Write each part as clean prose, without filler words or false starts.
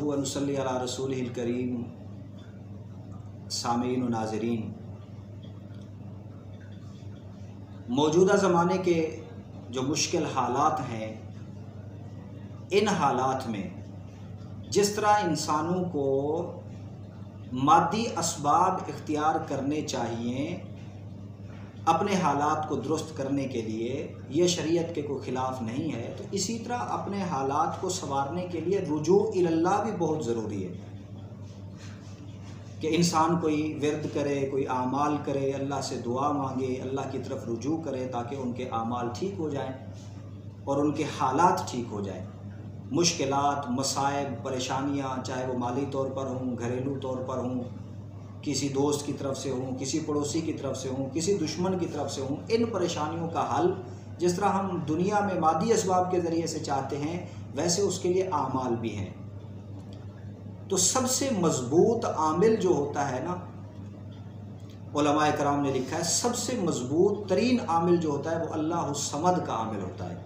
व नसल्ली अला रसूलिहिल करीम। सामीन व नाज़रीन, मौजूदा ज़माने के जो मुश्किल हालात हैं, इन हालात में जिस तरह इंसानों को मादी असबाब इख्तियार करने चाहिए अपने हालात को दुरुस्त करने के लिए, ये शरीयत के कोई ख़िलाफ़ नहीं है, तो इसी तरह अपने हालात को संवारने के लिए रुजू इल्लाह भी बहुत ज़रूरी है कि इंसान कोई विर्द करे, कोई आमाल करे, अल्लाह से दुआ मांगे, अल्लाह की तरफ रुजू करे ताकि उनके आमाल ठीक हो जाएं और उनके हालात ठीक हो जाएं। मुश्किलात, मसाइब, परेशानियाँ, चाहे वो माली तौर पर हों, घरेलू तौर पर हों, किसी दोस्त की तरफ से हों, किसी पड़ोसी की तरफ से हों, किसी दुश्मन की तरफ से हों, इन परेशानियों का हल जिस तरह हम दुनिया में मादी असबाब के ज़रिए से चाहते हैं, वैसे उसके लिए आमाल भी हैं। तो सबसे मज़बूत आमिल जो होता है ना, उलमाए कराम ने लिखा है, सबसे मज़बूत तरीन आमिल जो होता है वो अल्लाह समद का आमिल होता है।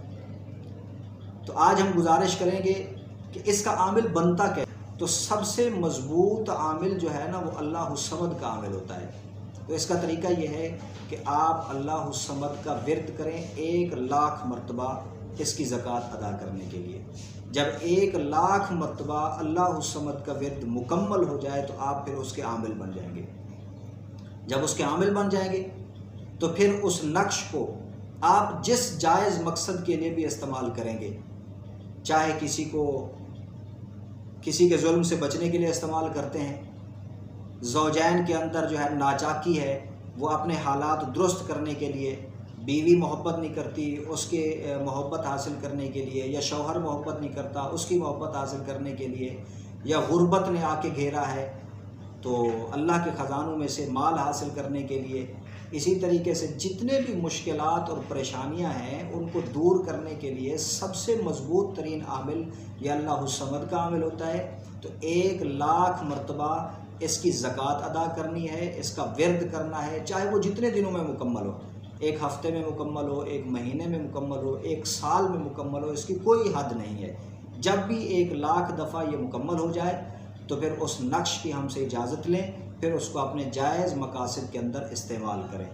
तो आज हम गुजारिश करेंगे कि इसका आमिल बनता क्या। तो सबसे मज़बूत आमिल जो है ना वो अल्लाह समद का आमिल होता है। तो इसका तरीका ये है कि आप अल्लाह समद का विर्द करें 1,00,000 मरतबा इसकी ज़कात अदा करने के लिए। जब 1,00,000 मरतबा अल्लाह समद का विर्द मुकम्मल हो जाए तो आप फिर उसके आमिल बन जाएंगे। जब उसके आमिल बन जाएंगे तो फिर उस नक्श को आप जिस जायज़ मकसद के लिए भी इस्तेमाल करेंगे, चाहे किसी के जुल्म से बचने के लिए इस्तेमाल करते हैं, ज़ौजैन के अंदर जो है नाचाकी है वो अपने हालात दुरुस्त करने के लिए, बीवी मोहब्बत नहीं करती उसके मोहब्बत हासिल करने के लिए, या शौहर मोहब्बत नहीं करता उसकी मोहब्बत हासिल करने के लिए, या गुर्बत ने आके घेरा है तो अल्लाह के ख़जानों में से माल हासिल करने के लिए, इसी तरीके से जितने भी मुश्किलात और परेशानियां हैं उनको दूर करने के लिए सबसे मज़बूत तरीन आमिल यह अल्लाह समद का आमिल होता है। तो 1,00,000 मरतबा इसकी ज़कात अदा करनी है, इसका विर्द करना है, चाहे वो जितने दिनों में मुकम्मल हो, 1 हफ़्ते में मुकम्मल हो, 1 महीने में मुकम्मल हो, 1 साल में मुकम्मल हो, इसकी कोई हद नहीं है। जब भी 1,00,000 दफ़ा ये मुकम्मल हो जाए तो फिर उस नक्श की हमसे इजाज़त लें, फिर उसको अपने जायज़ मकासद के अंदर इस्तेमाल करें,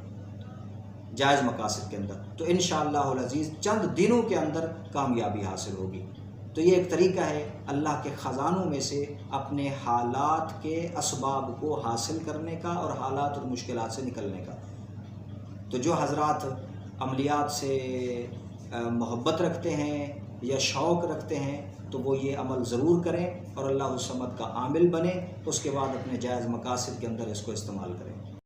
जायज़ मकासद के अंदर। तो इंशाअल्लाहुल अज़ीज़ चंद दिनों के अंदर कामयाबी हासिल होगी। तो ये एक तरीका है अल्लाह के ख़जानों में से अपने हालात के असबाब को हासिल करने का और हालात और मुश्किलात से निकलने का। तो जो हज़रात अमलियात से मोहब्बत रखते हैं या शौक़ रखते हैं तो वो ये अमल ज़रूर करें और अल्लाह समद का आमिल बने, उसके बाद अपने जायज़ मकासद के अंदर इसको इस्तेमाल करें।